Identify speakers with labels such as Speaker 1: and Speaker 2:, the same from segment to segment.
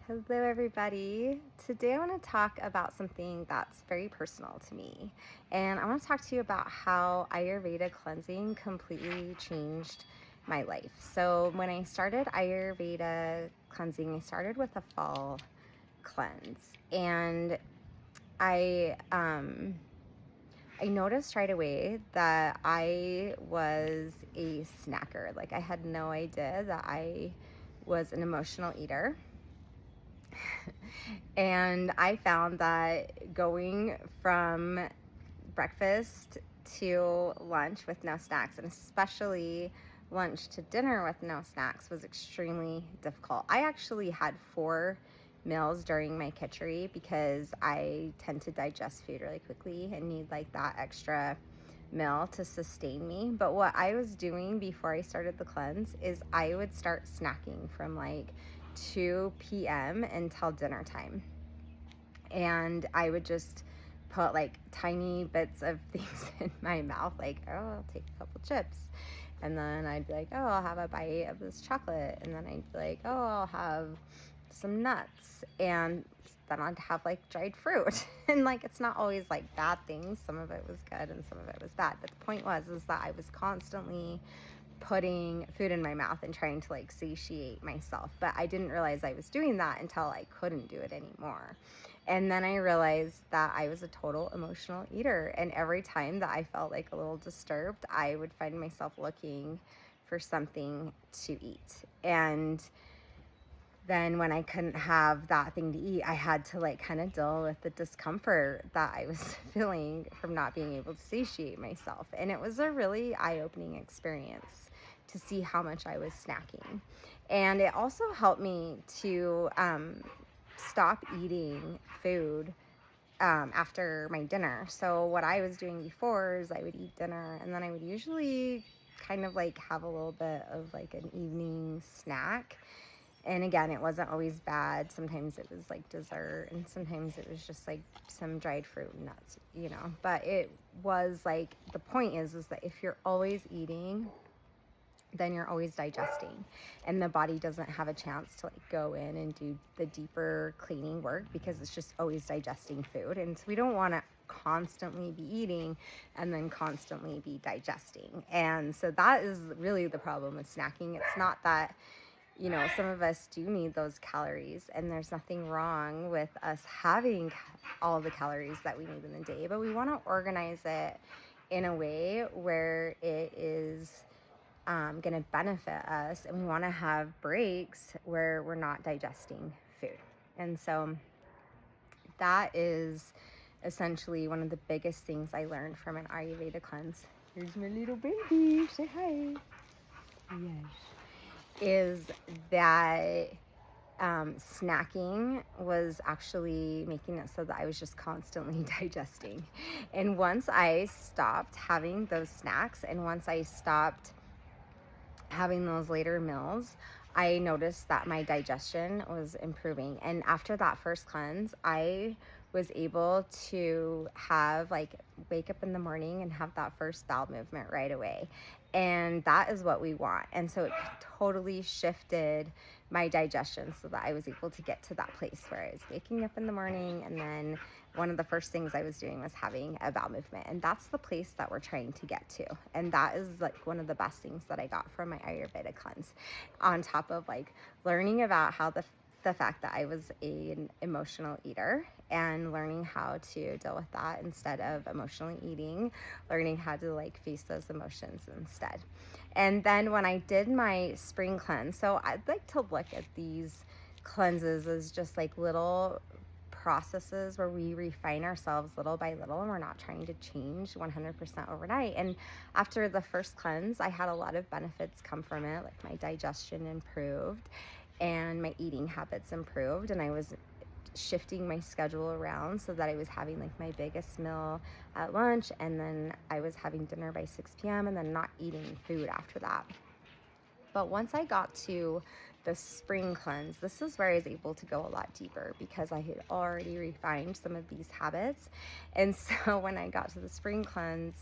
Speaker 1: Hello, everybody. Today I want to talk about something that's very personal to me. And I want to talk to you about how Ayurveda cleansing completely changed my life. So, when I started Ayurveda cleansing, I started with a fall cleanse. And I noticed right away that I was a snacker. Like, I had no idea that I was an emotional eater. And I found that going from breakfast to lunch with no snacks, and especially lunch to dinner with no snacks, was extremely difficult. I actually had 4 meals during my kitchari because I tend to digest food really quickly and need like that extra meal to sustain me. But what I was doing before I started the cleanse is I would start snacking from like 2 p.m. until dinner time. And I would just put like tiny bits of things in my mouth, like, oh, I'll take a couple chips. And then I'd be like, oh, I'll have a bite of this chocolate. And then I'd be like, oh, I'll have some nuts. And then I'd have like dried fruit. And like, it's not always like bad things. Some of it was good and some of it was bad. But the point is that I was constantly putting food in my mouth and trying to like satiate myself. But I didn't realize I was doing that until I couldn't do it anymore. And then I realized that I was a total emotional eater. And every time that I felt like a little disturbed, I would find myself looking for something to eat. And then when I couldn't have that thing to eat, I had to like kind of deal with the discomfort that I was feeling from not being able to satiate myself. And it was a really eye-opening experience to see how much I was snacking. And it also helped me to stop eating food after my dinner. So what I was doing before is I would eat dinner and then I would usually kind of like have a little bit of like an evening snack. And again, it wasn't always bad. Sometimes it was like dessert and sometimes it was just like some dried fruit and nuts, But it was like, the point is that if you're always eating, then you're always digesting, and the body doesn't have a chance to like go in and do the deeper cleaning work because it's just always digesting food. And so we don't want to constantly be eating and then constantly be digesting. And so that is really the problem with snacking. It's not that some of us do need those calories, and there's nothing wrong with us having all the calories that we need in the day, but we want to organize it in a way where it is going to benefit us, and we want to have breaks where we're not digesting food. And so that is essentially one of the biggest things I learned from an Ayurveda cleanse. Here's my little baby. Say hi. Yes. Is that snacking was actually making it so that I was just constantly digesting. And once I stopped having those snacks and once I stopped having those later meals, I noticed that my digestion was improving. And after that first cleanse, I was able to have like wake up in the morning and have that first bowel movement right away. And that is what we want. And so it totally shifted my digestion so that I was able to get to that place where I was waking up in the morning, and then one of the first things I was doing was having a bowel movement. And that's the place that we're trying to get to. And that is like one of the best things that I got from my Ayurveda cleanse, on top of like learning about how the fact that I was an emotional eater and learning how to deal with that instead of emotionally eating, learning how to like face those emotions instead. And then when I did my spring cleanse, so I'd like to look at these cleanses as just like little processes where we refine ourselves little by little, and we're not trying to change 100% overnight. And after the first cleanse, I had a lot of benefits come from it, like my digestion improved and my eating habits improved, and I was shifting my schedule around so that I was having like my biggest meal at lunch, and then I was having dinner by 6 p.m. and then not eating food after that. But once I got to the spring cleanse, this is where I was able to go a lot deeper because I had already refined some of these habits. And so when I got to the spring cleanse,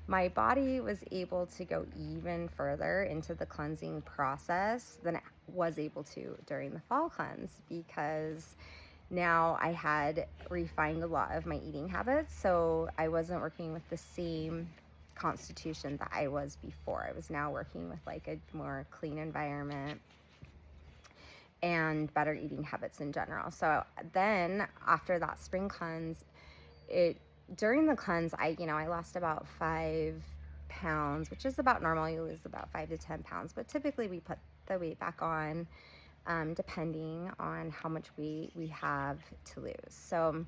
Speaker 1: my body was able to go even further into the cleansing process than it was able to during the fall cleanse, because now I had refined a lot of my eating habits. So I wasn't working with the same constitution that I was before. I was now working with like a more clean environment and better eating habits in general. So then after that spring cleanse, during the cleanse, I lost about 5 pounds, which is about normal. You lose about 5 to 10 pounds, but typically we put the weight back on, depending on how much weight we have to lose. So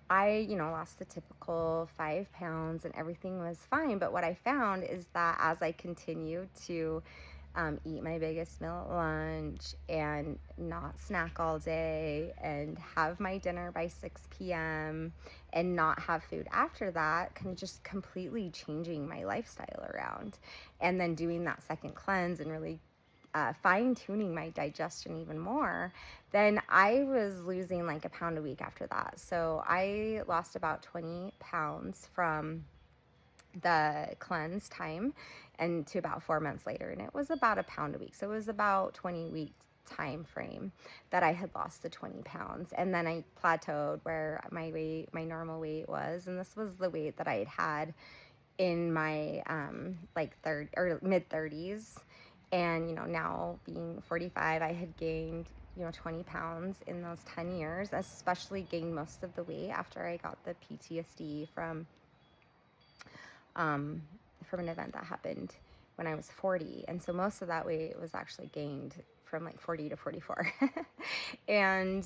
Speaker 1: I, lost the typical 5 pounds and everything was fine. But what I found is that as I continued to eat my biggest meal at lunch and not snack all day and have my dinner by 6 p.m. and not have food after that, kind of just completely changing my lifestyle around. And then doing that second cleanse and really fine-tuning my digestion even more, then I was losing like a pound a week after that. So I lost about 20 pounds from the cleanse time and to about 4 months later, and it was about a pound a week. So it was about 20 weeks time frame that I had lost the 20 pounds. And then I plateaued where my normal weight was, and this was the weight that I had in my like third or mid 30s. And now being 45, I had gained 20 pounds in those 10 years, especially gained most of the weight after I got the PTSD from an event that happened when I was 40. And so most of that weight was actually gained from like 40 to 44. And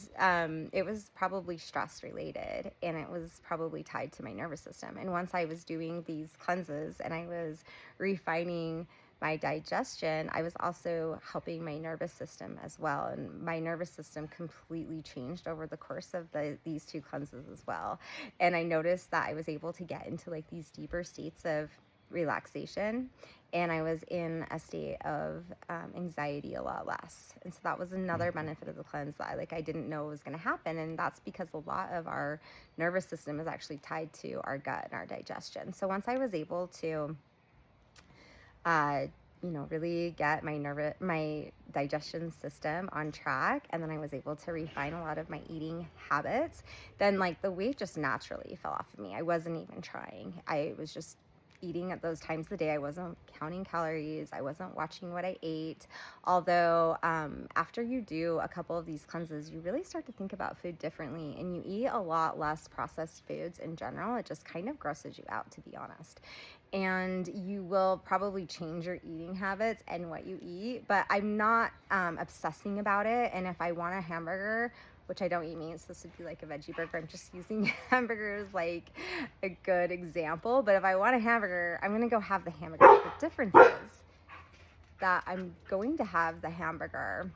Speaker 1: it was probably stress related, and it was probably tied to my nervous system. And once I was doing these cleanses and I was refining my digestion, I was also helping my nervous system as well. And my nervous system completely changed over the course of these two cleanses as well. And I noticed that I was able to get into like these deeper states of relaxation, and I was in a state of anxiety a lot less. And so that was another benefit of the cleanse that I didn't know was going to happen. And that's because a lot of our nervous system is actually tied to our gut and our digestion. So once I was able to really get my digestion system on track, and then I was able to refine a lot of my eating habits, then like the weight just naturally fell off of me. I wasn't even trying. I was just eating at those times of the day. I wasn't counting calories. I wasn't watching what I ate. Although after you do a couple of these cleanses, you really start to think about food differently, and you eat a lot less processed foods in general. It just kind of grosses you out, to be honest. And you will probably change your eating habits and what you eat, but I'm not obsessing about it. And if I want a hamburger, which I don't eat meat, so this would be like a veggie burger. I'm just using hamburgers like a good example. But if I want a hamburger, I'm going to go have the hamburger. The difference is that I'm going to have the hamburger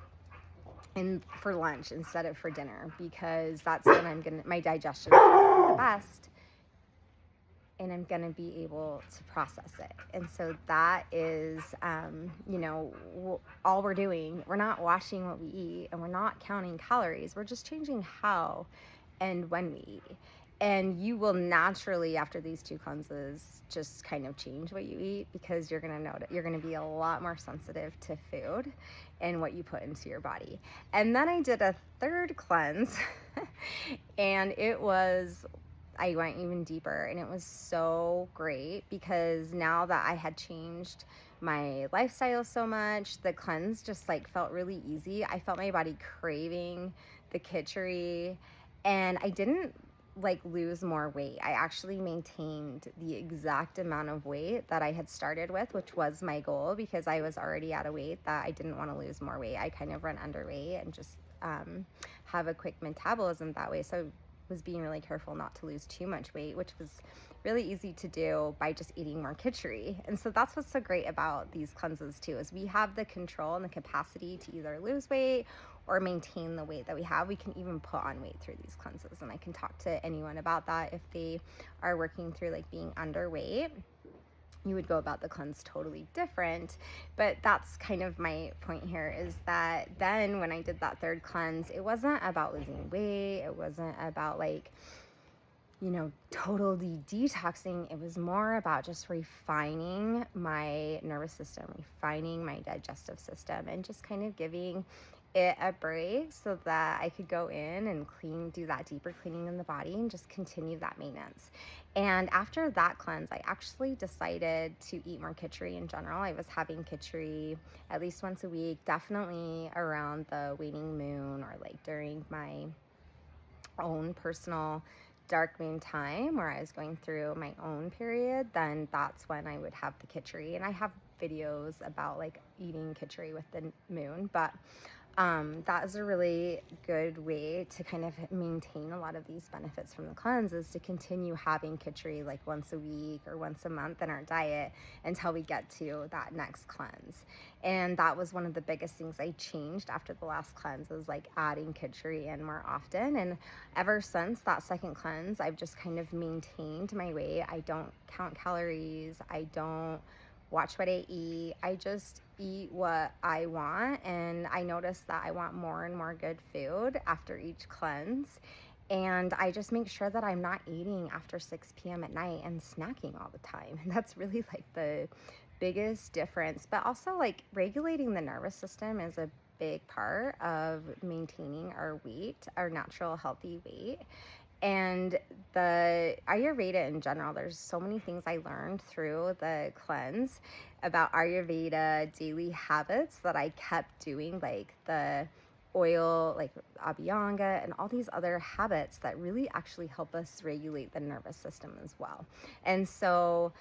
Speaker 1: for lunch instead of for dinner, because that's when my digestion is going to be the best, and I'm going to be able to process it. And so that is, all we're doing. We're not watching what we eat, and we're not counting calories. We're just changing how and when we eat. And you will naturally, after these two cleanses, just kind of change what you eat, because you're going to know that you're going to be a lot more sensitive to food and what you put into your body. And then I did a third cleanse, and I went even deeper, and it was so great, because now that I had changed my lifestyle so much, the cleanse just felt really easy. I felt my body craving the kitchari, and I didn't lose more weight. I actually maintained the exact amount of weight that I had started with, which was my goal, because I was already at a weight that I didn't want to lose more weight. I kind of run underweight and just have a quick metabolism that way. So was being really careful not to lose too much weight, which was really easy to do by just eating more kitchari. And so that's what's so great about these cleanses too, is we have the control and the capacity to either lose weight or maintain the weight that we have. We can even put on weight through these cleanses, and I can talk to anyone about that if they are working through being underweight. You would go about the cleanse totally different. But that's kind of my point here, is that then when I did that third cleanse, it wasn't about losing weight. It wasn't about total detoxing. It was more about just refining my nervous system, refining my digestive system, and just kind of giving it a break so that I could go in and do that deeper cleaning in the body and just continue that maintenance. And after that cleanse, I actually decided to eat more kitchari in general. I was having kitchari at least once a week, definitely around the waning moon or like during my own personal dark moon time where I was going through my own period. Then that's when I would have the kitchari. And I have videos about like eating kitchari with the moon, but that is a really good way to kind of maintain a lot of these benefits from the cleanse, is to continue having kitchari like once a week or once a month in our diet until we get to that next cleanse. And that was one of the biggest things I changed after the last cleanse, is like adding kitchari in more often. And ever since that second cleanse, I've just kind of maintained my weight. I don't count calories. I don't watch what I eat. I just eat what I want, and I notice that I want more and more good food after each cleanse. And I just make sure that I'm not eating after 6 p.m. at night and snacking all the time. And that's really like the biggest difference. But also, like, regulating the nervous system is a big part of maintaining our weight, our natural healthy weight. And the Ayurveda in general, there's so many things I learned through the cleanse about Ayurveda daily habits that I kept doing, like the oil, like abhyanga, and all these other habits that really actually help us regulate the nervous system as well. And so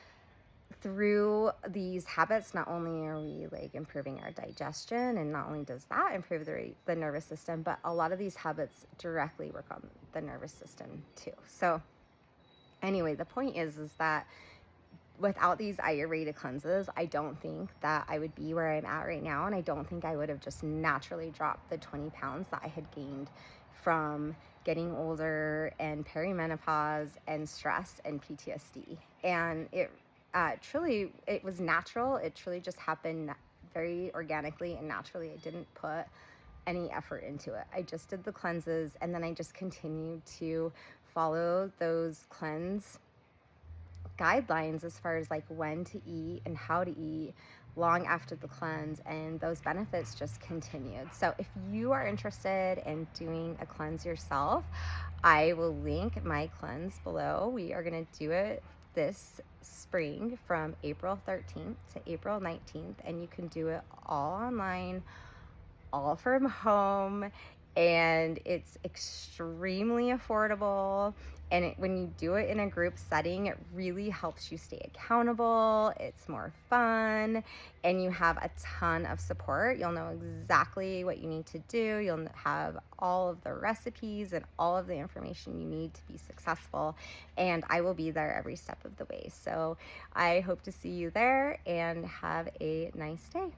Speaker 1: through these habits, not only are we like improving our digestion, and not only does that improve the nervous system, but a lot of these habits directly work on the nervous system too. So anyway, the point is that without these Ayurveda cleanses, I don't think that I would be where I'm at right now. And I don't think I would have just naturally dropped the 20 pounds that I had gained from getting older and perimenopause and stress and PTSD. And it was natural. It truly just happened very organically and naturally. I didn't put any effort into it. I just did the cleanses, and then I just continued to follow those cleanse guidelines as far as like when to eat and how to eat long after the cleanse, and those benefits just continued. So if you are interested in doing a cleanse yourself, I will link my cleanse below. We are going to do it this spring from April 13th to April 19th, and you can do it all online, all from home, and it's extremely affordable. And when you do it in a group setting, it really helps you stay accountable. It's more fun, and you have a ton of support. You'll know exactly what you need to do. You'll have all of the recipes and all of the information you need to be successful. And I will be there every step of the way. So I hope to see you there, and have a nice day.